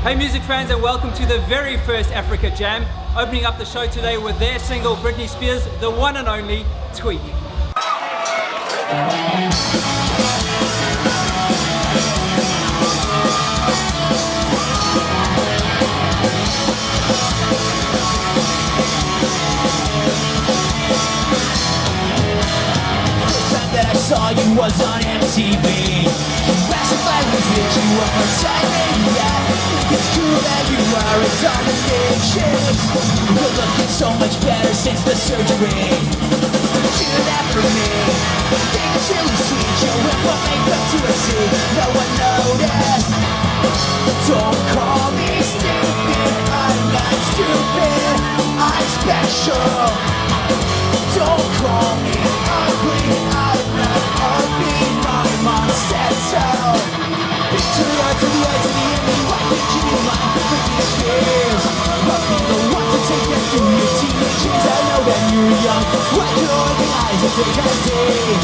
Hey music fans, and welcome to the very first Africa Jam. Opening up the show today with their single Britney Spears, the one and only Tweak. That I saw you was on MTV. Classified with bitch, you were my timing, yeah. It's cool that you are a domination. You're looking so much better since the surgery. Do that for me. Think it's really sweet, you whip my makeup to a T. No one noticed. Don't call me stupid, I'm not stupid, I'm special. Don't call me ugly, I'm not ugly, my mom said so. Big to the R to the I to the M, why can't you be mine? Britney Spears, I'll be the one to take you through your teenage years. I know that you're young, why can't organize a big day?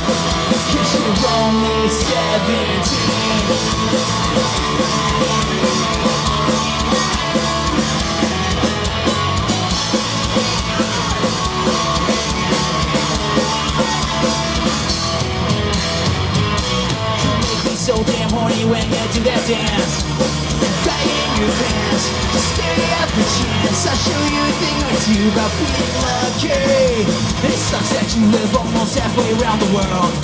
Cause you're only 17. So damn horny when you do that dance. Right in your pants, stay up the chance. I'll show you a thing or two about being lucky. It sucks that you live almost halfway around the world.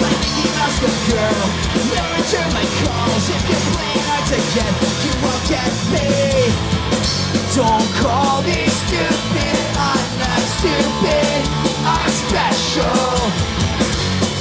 My Mickey Mouse good girl, never return my calls. If you're playing hard to get, you won't get me. Don't call me stupid, I'm not stupid, I'm special.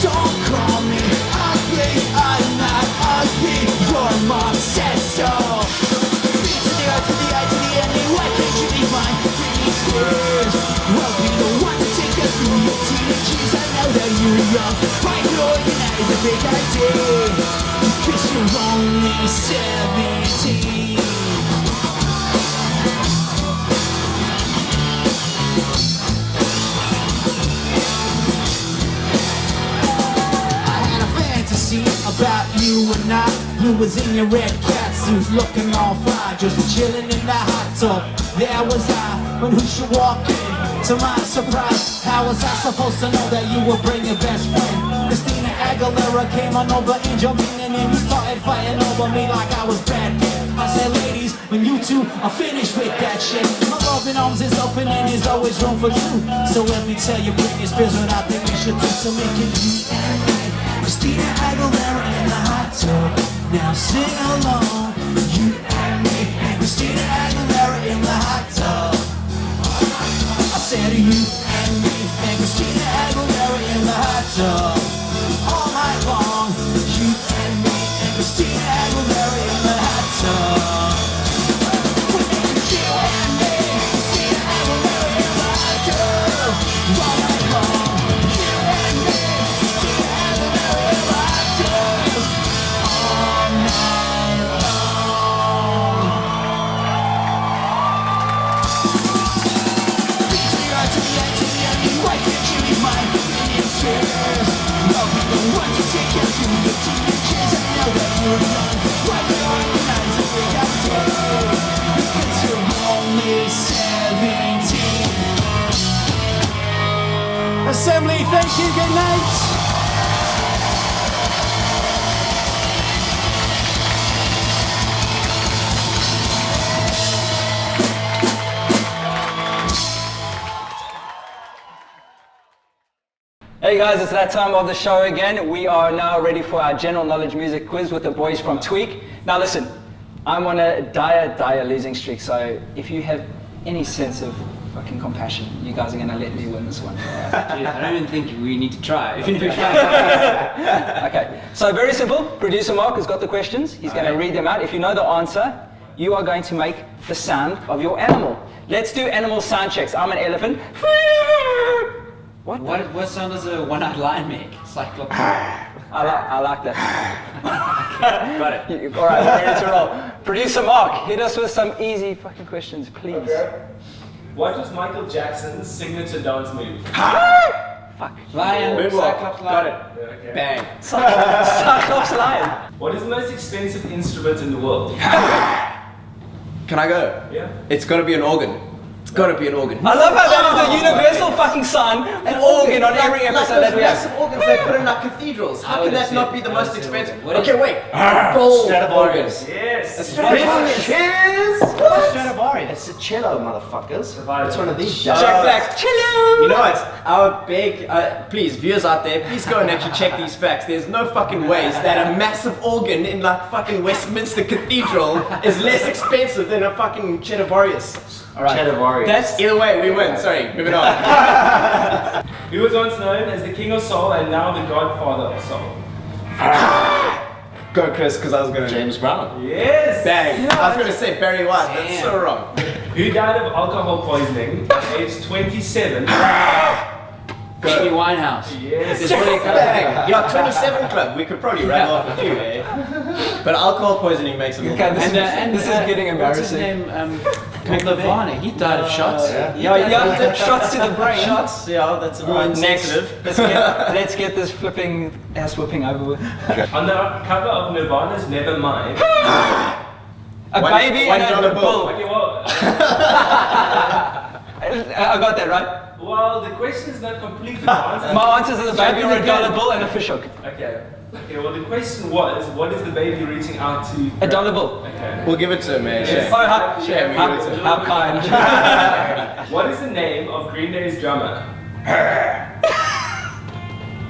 Don't call me ugly, I'm not ugly, your mom said so. B to the R to the I to the N, why can't you be mine? Britney Spears, we'll be the one to take you through your teenage years. I know that you're young, I can organize a big idea, cause you're only 17. About you and I, you was in your red catsuit, looking all fly, just chilling in the hot tub. There was I, but who should walk in? To my surprise, how was I supposed to know that you would bring your best friend? Christina Aguilera came on over and jumped in, and then you started fighting over me like I was bad. I said, ladies, when you two are finished with that shit, my loving arms is open and there's always room for two. So let me tell you, Britney Spears, what I think we should do to make it you and me. Christina Aguilera in the hot tub, now sing along. You and me, and Christina Aguilera in the hot tub. I said you and me, and Christina Aguilera in the hot tub. All night long, you and me, and Christina Aguilera in the hot tub. You and me, Christina Aguilera in the hot tub. All night long, you and me. Assembly, thank you, good night. Hey guys, it's that time of the show again. We are now ready for our general knowledge music quiz with the boys from Tweak. Now listen, I'm on a dire losing streak, so if you have any sense of fucking compassion, you guys are gonna let me win this one. Dude, I don't even think we need to try. Okay, so very simple. Producer Mark has got the questions. He's going to read them out. If you know the answer, you are going to make the sound of your animal. Let's do animal sound checks. I'm an elephant. What sound does a one-eyed lion make? It's like I like that. Got it. All right, we're ready to roll. Producer Mark, hit us with some easy fucking questions, please. Okay. What was Michael Jackson's signature dance move? Fuck. Lion, Cyclops lion. Got it. Okay. Bang. Cyclops lion. What is the most expensive instrument in the world? Can I go? Yeah. It's got to be an organ. It's got to be an organ. I love how that is a universal fucking sign, an organ on every episode that we have. Massive organs they put in like cathedrals. How can that not be the most expensive? Okay, wait. Gold Stradivarius. Yes. Stradivarius. Cheers. Stradivarius. It's a cello, motherfuckers. Stradivarius. It's one of these. Jack Black, cello. You know what? Our big, please, viewers out there, please go and actually check these facts. There's no fucking ways that a massive organ in like fucking Westminster Cathedral is less expensive than a fucking Stradivarius. Stradivarius. That's Either way, we win. Sorry, moving on. Who was once known as the King of Soul and now the Godfather of Soul? Go, Chris, because I was gonna. James Brown. Yes. Bang. I was gonna say Barry White. That's so wrong. Who died of alcohol poisoning at age 27? Amy Winehouse. Yes. Bang. Yeah, 27 Club. We could probably rattle off a few, eh? But alcohol poisoning makes them. okay. This is getting What's his embarrassing. name? Nirvana. He died of shots. Yeah, shots to the brain. Shots, yeah, that's a more Next, insensitive. let's get this flipping ass whooping over with. On the cover of Nirvana's Nevermind. A baby and a $1 bull. Okay, well, I got that right. well, the question is not complete. The answer. My answers are a baby and a dollar bull and a fish hook. Okay. Okay. Well, the question was, what is the baby reaching out to? A dollar bull. Okay. We'll give it to him, man. Yes. Oh, how, Shame, we give it to him. how kind. What is the name of Green Day's drummer?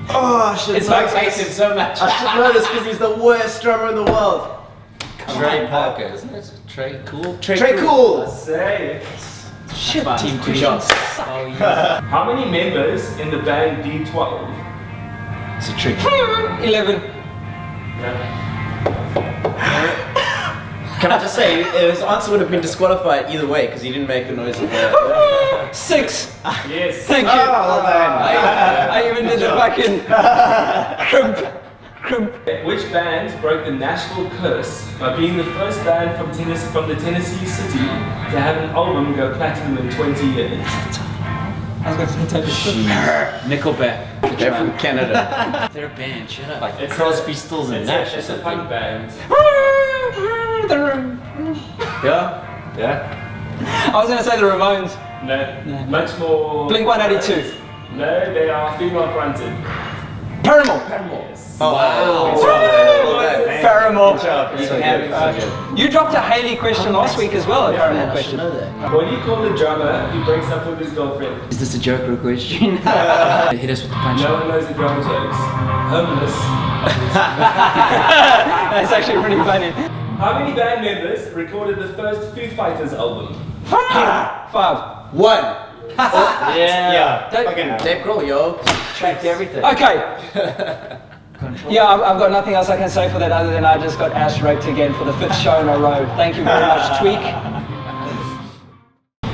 Oh, shit. It's I like Hates him so much. should know this because he's the worst drummer in the world. Trey Parker, isn't it? Trey Cool. Trey Cool. Say. Shit, Team Two shots. Oh yeah. How many members in the band D12? It's a trick. 11. Can I just say, his answer would have been disqualified either way because he didn't make the noise of the. 6. Yes. Thank you. I even did the fucking crimp. Which band broke the Nashville curse by being the first band from the Tennessee city to have an album go platinum in 20 years? I was going to take a shit. Nickelback. They're from Canada. They're a band. Shut up. Like Crosby, Stills, and Nash. It's a punk band. Yeah? I was going to say the Ramones. No, much more. Blink 182. No, they are female fronted. Paramore. Yes. Oh, Wow. Paramore. You You dropped a Haley question last week as well. A Paramore I should question. know that. What do you call the drummer who breaks up with his girlfriend? Is this a joke or a question? Hit us with the punch. No one knows the drummer jokes. Homeless. That's actually pretty funny. How many band members recorded the first Foo Fighters album? 5. One. Yeah. Fucking Dave Grohl, yo. Tracked everything. Okay. Yeah, I've got nothing else I can say for that other than I just got ass raped again for the 5th show in a row. Thank you very much, Tweak.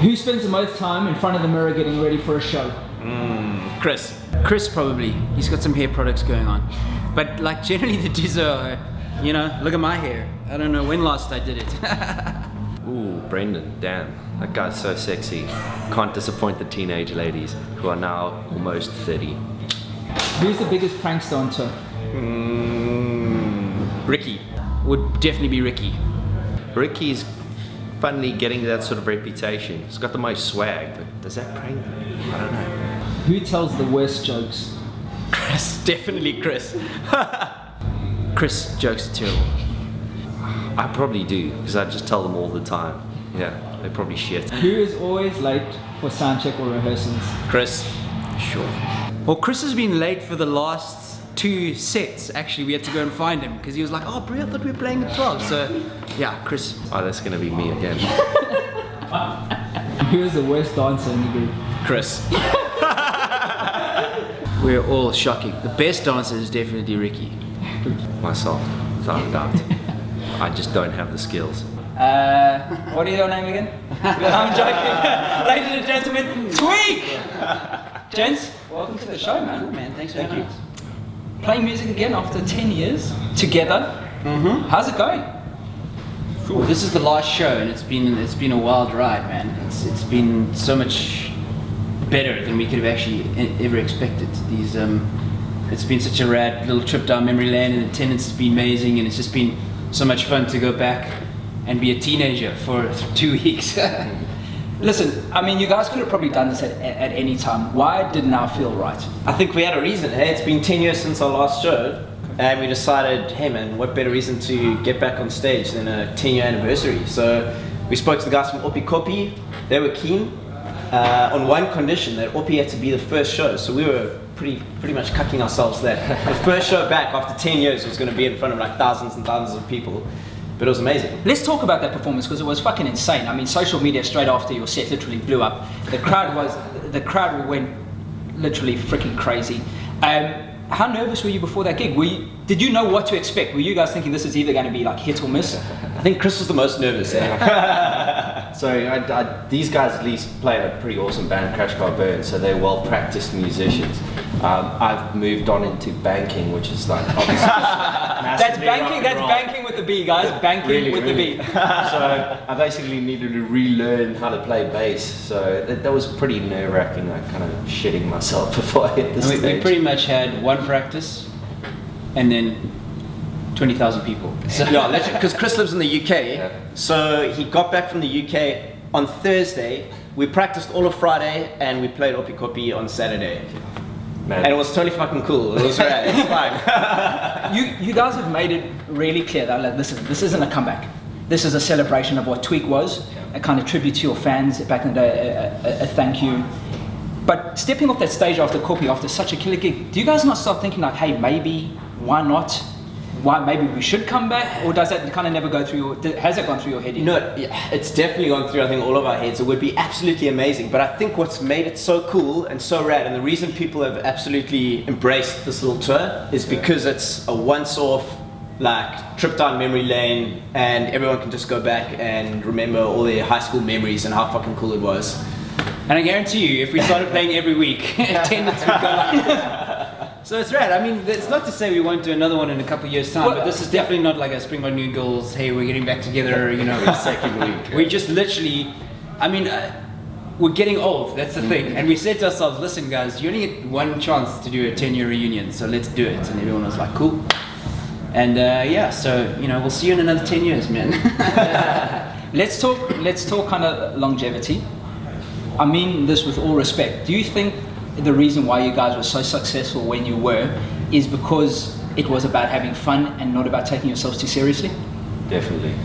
Who spends the most time in front of the mirror getting ready for a show? Chris. Chris probably. He's got some hair products going on. But like generally the dudes are, you know, look at my hair. I don't know when last I did it. Ooh, Brendan, damn. That guy's so sexy. Can't disappoint the teenage ladies who are now almost 30. Who's the biggest prankster on tour? Ricky. Would definitely be Ricky. Ricky's finally getting that sort of reputation. He's got the most swag, but does that prank? I don't know. Who tells the worst jokes? Chris. Definitely Chris. Chris jokes are terrible. I probably do, because I just tell them all the time. Yeah, they probably shit. Who is always late for soundcheck or rehearsals? Chris. Sure. Well, Chris has been late for the last 2 sets. Actually, we had to go and find him because he was like, "Oh, Brie, I thought we were playing at 12." So, yeah, Chris. Oh, that's gonna be me again. Who is the worst dancer in the group? Chris. We're all shocking. The best dancer is definitely Ricky. Myself, without a doubt. I just don't have the skills. What is your name again? I'm joking. Ladies and gentlemen, Tweak! Gents, welcome to the show, man. Cool, man. Thanks for having us. Playing music again after 10 years together. How's it going? Well, this is the last show, and it's been a wild ride, man. It's been so much better than we could have actually ever expected. It's been such a rad little trip down memory lane, and attendance has been amazing, and it's just been so much fun to go back and be a teenager for 2 weeks. Listen, I mean, you guys could have probably done this at any time. Why did now feel right? I think we had a reason. Hey, it's been 10 years since our last show, and we decided, hey man, what better reason to get back on stage than a 10-year anniversary? So we spoke to the guys from Oppikoppi. They were keen on one condition, that Oppi had to be the first show. So we were pretty much cucking ourselves that the first show back after 10 years was going to be in front of like thousands and thousands of people. But it was amazing. Let's talk about that performance, because it was fucking insane. I mean, social media straight after your set literally blew up. The crowd went literally freaking crazy. How nervous were you before that gig? Did you know what to expect? Were you guys thinking this is either going to be like hit or miss? I think Chris was the most nervous. So these guys at least play in a pretty awesome band, Crash Car Burn, so they're well-practiced musicians. I've moved on into banking, which is like obviously That's banking with the B, guys. Banking with the B. So I basically needed to relearn how to play bass. So that was pretty nerve-wracking, like kind of shitting myself before I hit the stage. We pretty much had one practice, and then 20,000 people. So, yeah, because Chris lives in the UK, so he got back from the UK on Thursday. We practiced all of Friday, and we played Oppikoppi on Saturday. Man. And it was totally fucking cool. It was rad. It's fine. You guys have made it really clear that like, this isn't a comeback. This is a celebration of what Tweak was, a kind of tribute to your fans back in the day, a thank you. But stepping off that stage after Koppi, after such a killer gig, do you guys not start thinking like, hey, maybe, why not? Why maybe we should come back? Or does that kind of never go through has it gone through your head yet? No, it's definitely gone through, I think, all of our heads. It would be absolutely amazing. But I think what's made it so cool and so rad, and the reason people have absolutely embraced this little tour, is because it's a once-off, like, trip down memory lane, and everyone can just go back and remember all their high school memories and how fucking cool it was. And I guarantee you, if we started playing every week, attendance would go like... So it's rad. I mean, it's not to say we won't do another one in a couple of years' time, but this is definitely not like a Spring on New Girls, hey, we're getting back together, you know, second week. We just literally, I mean, we're getting old, that's the thing. And we said to ourselves, listen guys, you only get one chance to do a 10-year reunion, so let's do it. And everyone was like, cool. And yeah, so, you know, we'll see you in another 10 years, man. Let's talk kind of longevity. I mean this with all respect. Do you think the reason why you guys were so successful when you were is because it was about having fun and not about taking yourselves too seriously? Definitely.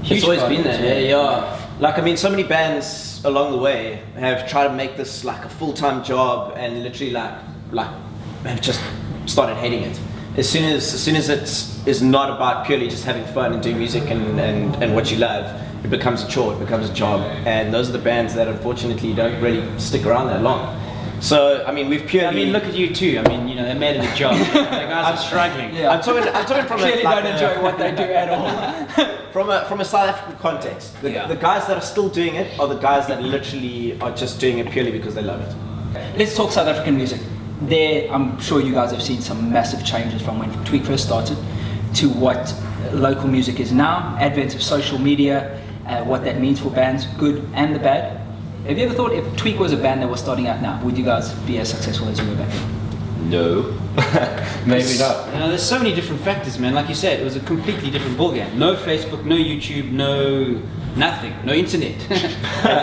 It's always been there, yeah. Like, I mean, so many bands along the way have tried to make this like a full-time job and literally like have just started hating it. As soon as it is not about purely just having fun and doing music and what you love, it becomes a chore, it becomes a job. And those are the bands that unfortunately don't really stick around that long. So, I mean, we've purely... I mean, look at you too. I mean, you know, they made it a job. The guys are struggling. Yeah. I'm talking from clearly don't enjoy what they do at all. From a South African context. The guys that are still doing it are the guys that literally are just doing it purely because they love it. Let's talk South African music. There, I'm sure you guys have seen some massive changes from when Tweak first started to what local music is now, advent of social media, what that means for bands, good and the bad. Have you ever thought if Tweak was a band that was starting out now, would you guys be as successful as you were back then? No. Maybe not. You know, there's so many different factors, man. Like you said, it was a completely different ballgame. No Facebook, no YouTube, no nothing, no internet.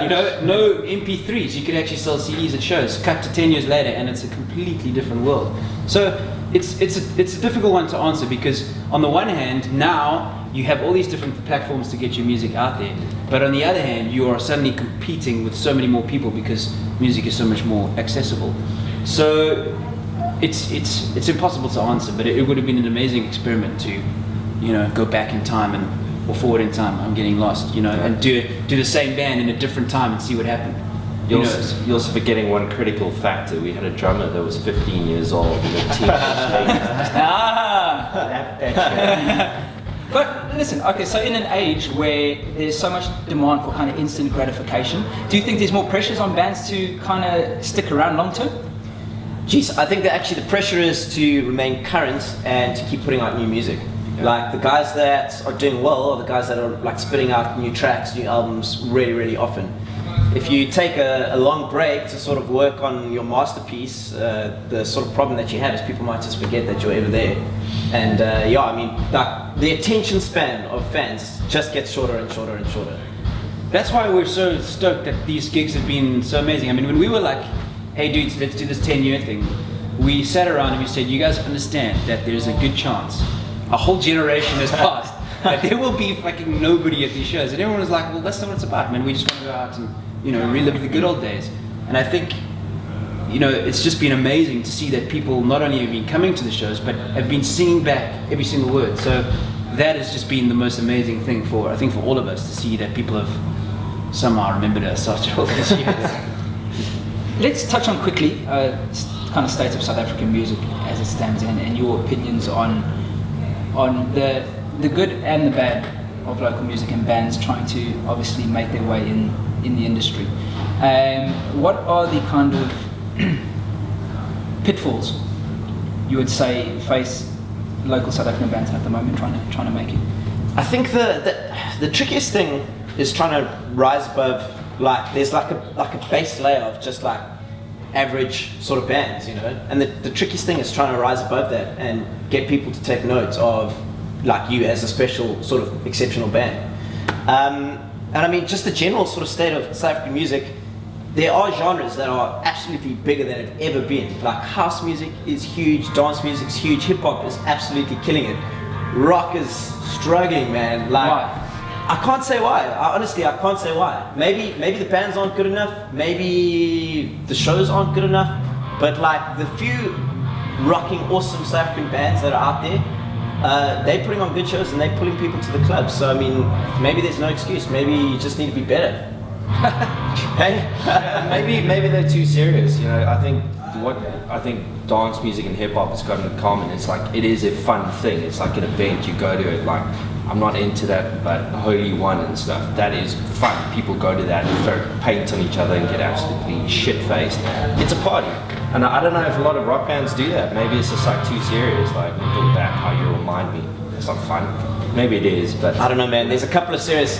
You know, no MP3s. You could actually sell CDs at shows. Cut to 10 years later, and it's a completely different world. So it's a difficult one to answer because on the one hand, now you have all these different platforms to get your music out there. But on the other hand, you are suddenly competing with so many more people because music is so much more accessible. So it's impossible to answer, but it would have been an amazing experiment to, you know, go back in time or forward in time. I'm getting lost, you know, and do the same band in a different time and see what happened. You're also forgetting one critical factor. We had a drummer that was 15 years old and a teenage. But listen, okay, so in an age where there's so much demand for kind of instant gratification, do you think there's more pressures on bands to kind of stick around long term? Jeez, I think that actually the pressure is to remain current and to keep putting out new music. Yeah. Like the guys that are doing well are the guys that are like spitting out new tracks, new albums really, really often. if you take a long break to sort of work on your masterpiece, the sort of problem that you have is people might just forget that you're ever there. And yeah, I mean, like, the attention span of fans just gets shorter and shorter and shorter. That's why we're so stoked that these gigs have been so amazing. I mean, when we were like, hey dudes, let's do this 10-year thing, we sat around and we said, you guys understand that there's a good chance a whole generation has passed that there will be fucking nobody at these shows. And everyone was like, well, that's not what it's about, man. We just want to go out and, you know, relive the good old days. And I think, you know, it's just been amazing to see that people not only have been coming to the shows, but have been singing back every single word. So that has just been the most amazing thing for, I think, for all of us to see that people have somehow remembered us after all these years. Let's touch on quickly kind of state of South African music as it stands and your opinions on the good and the bad of local music and bands trying to obviously make their way in the industry. What are the kind of pitfalls you would say face local South African bands at the moment trying to make it? I think the trickiest thing is trying to rise above, like, there's like a base layer of just like average sort of bands, you know, and the trickiest thing is trying to rise above that and get people to take note of like you as a special sort of exceptional band. And I mean, just the general sort of state of South African music, there are genres that are absolutely bigger than it's ever been. Like house music is huge, dance music's huge, hip hop is absolutely killing it. Rock is struggling, man. Like, Why? I can't say why. Honestly, I can't say why. Maybe the bands aren't good enough. Maybe the shows aren't good enough. But like the few rocking, awesome South African bands that are out there, they're putting on good shows and they're pulling people to the clubs. So I mean, maybe there's no excuse. Maybe you just need to be better. Hey, maybe they're too serious. You know, I think dance music and hip hop has got in common. It's like it is a fun thing. It's like an event. You go to it. Like, I'm not into that, but Holy One and stuff, that is fun. People go to that and throw paint on each other and get absolutely shit-faced. It's a party. And I don't know if a lot of rock bands do that. Maybe it's just like too serious, like look back how you remind me. It's not fun. Maybe it is, but I don't know, man. There's a couple of serious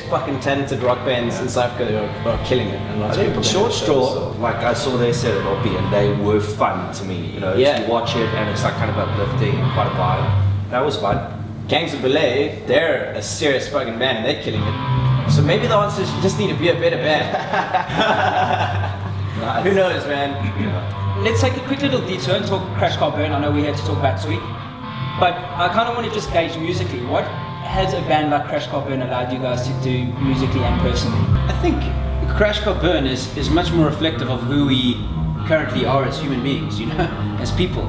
fucking talented rock bands in South Africa who are killing it. And lots I of think people Short go to Straw, shows, so. like I saw their set at Oppikoppi and they were fun to me. You know, Yeah. you watch it and it's like kind of uplifting and quite a vibe. That was fun. Gangs of Belay, they're a serious fucking band and they're killing it. So maybe the answer is you just need to be a better band. Who knows, man? Let's take a quick little detour and talk Crash Car Burn. I know we had to talk about Tweak, but I kind of want to just gauge musically. What has a band like Crash Car Burn allowed you guys to do musically and personally? I think Crash Car Burn is much more reflective of who we currently are as human beings, you know, as people.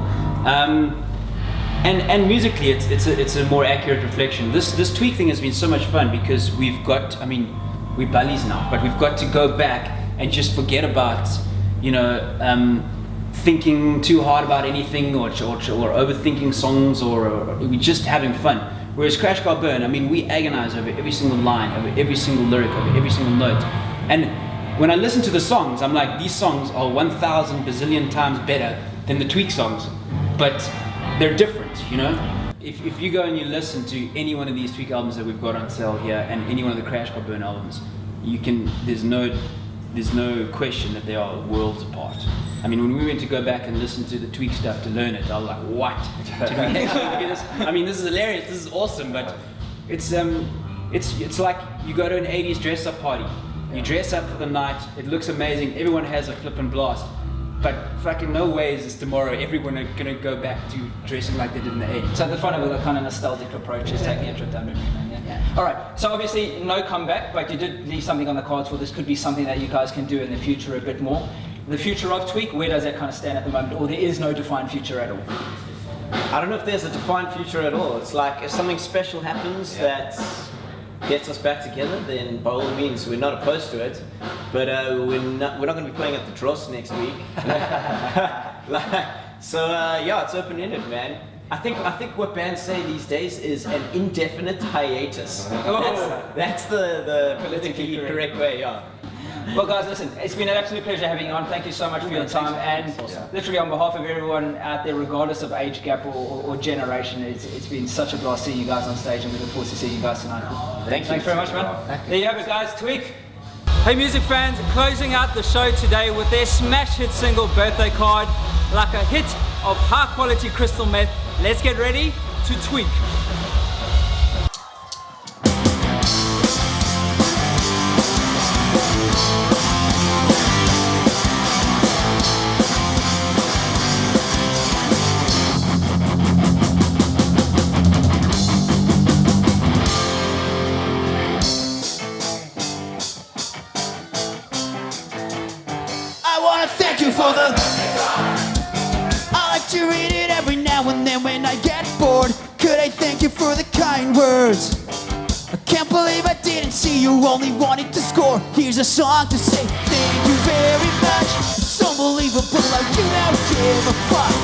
And musically, it's a more accurate reflection. This Tweak thing has been so much fun because we've got, I mean, we're buddies now, but we've got to go back and just forget about, you know, thinking too hard about anything or overthinking songs or we're just having fun. Whereas Crash Car Burn, I mean, we agonize over every single line, over every single lyric, over every single note. And when I listen to the songs, I'm like, these songs are 1,000 bazillion times better than the Tweak songs, but they're different, you know? If you go and you listen to any one of these Tweak albums that we've got on sale here and any one of the Crash Car Burn albums, you can, there's no question that they are worlds apart. I mean, when we went to go back and listen to the Tweak stuff to learn it, I was like, what? Did we actually do this? I mean, this is hilarious, this is awesome, but it's like you go to an 80s dress-up party. You dress up for the night, it looks amazing, everyone has a flippin' blast. But fucking no way is this tomorrow everyone are gonna go back to dressing like they did in the 80s. So the fun of it, the kind of nostalgic approach is taking a trip down memory lane. Yeah. All right. So obviously no comeback, but you did leave something on the cards for this. Could be something that you guys can do in the future a bit more. The future of Tweak, where does that kind of stand at the moment, or there is no defined future at all? I don't know if there's a defined future at all. It's like if something special happens that gets us back together, then by all means we're not opposed to it. But we're not going to be playing at the Dross next week. Yeah, it's open-ended, man. I think what bands say these days is an indefinite hiatus. That's the politically correct way, yeah. Well guys, listen, it's been an absolute pleasure having you on. Thank you so much for your time, and literally on behalf of everyone out there, regardless of age gap or generation, it's been such a blast seeing you guys on stage, and we look forward to seeing you guys tonight. Thanks very much, man. There you have it, guys. Tweak. Hey music fans, closing out the show today with their smash hit single Birthday Card. Like a hit of high quality crystal meth, let's get ready to tweak. Thank you for the I like to read it every now and then when I get bored. Could I thank you for the kind words? I can't believe I didn't see you only wanting to score. Here's a song to say thank you very much. It's unbelievable how you don't give a fuck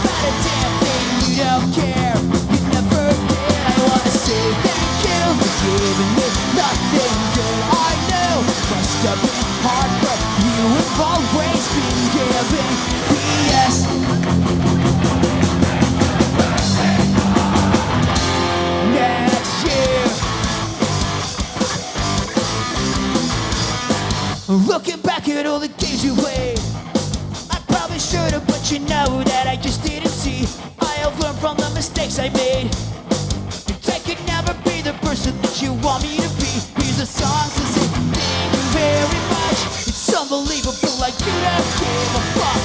about a damn thing. You don't care, you never did. I wanna say thank you for giving me nothing good. I know must have been hard, but you have always been giving PS. Next year, looking back at all the games you played, I probably should've, but you know that I just didn't see. I have learned from the mistakes I made. I could never be the person that you want me to be. Here's a song to say thank you very much. It's unbelievable like you don't give a fuck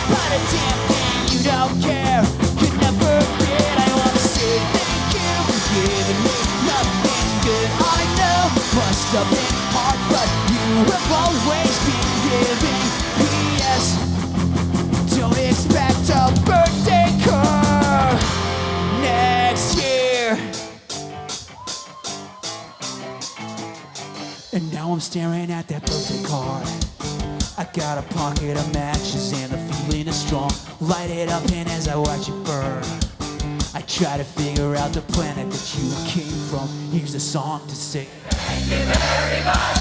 about a damn thing. You don't care, you never did. I wanna say thank you for giving me nothing good. I know must have been hard, but you have always been giving. P.S. Don't expect a birthday card next year. And now I'm staring at that birthday card. I got a pocket of matches and the feeling is strong. Light it up and as I watch it burn, I try to figure out the planet that you came from. Here's a song to sing. Thank you very much.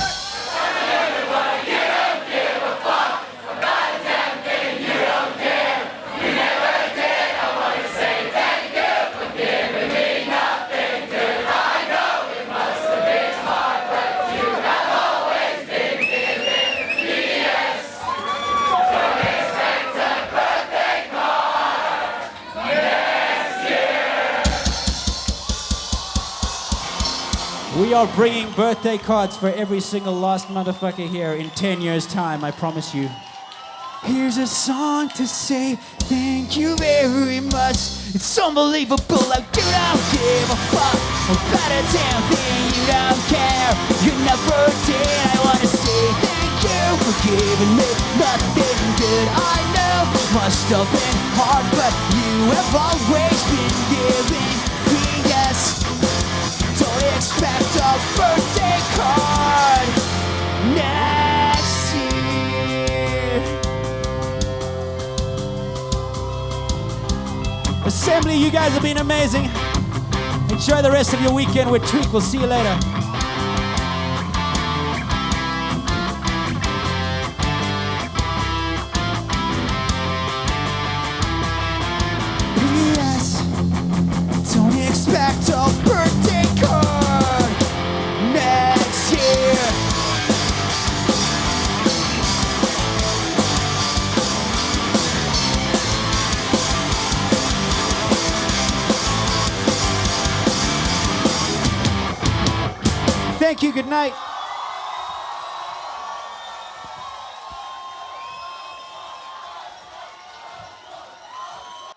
Everyone, you don't give a fuck about a damn thing. You don't care. You never did. I want to say thank you for giving me nothing good. I know it must have been hard, but you have always been giving me yes. Don't expect a birthday card next year. We are bringing birthday cards for every single last motherfucker here in 10 years' time, I promise you. Here's a song to say thank you very much. It's unbelievable how you don't give a fuck about a damn thing. You don't care, you never did. I wanna say thank you for giving me nothing good. I know must have been hard, but you have always been giving. P.S. Don't expect a birthday card next year. Assembly, you guys have been amazing. Enjoy the rest of your weekend with Tweak. We'll see you later. P.S. Don't expect a birthday card next year. Thank you, good night.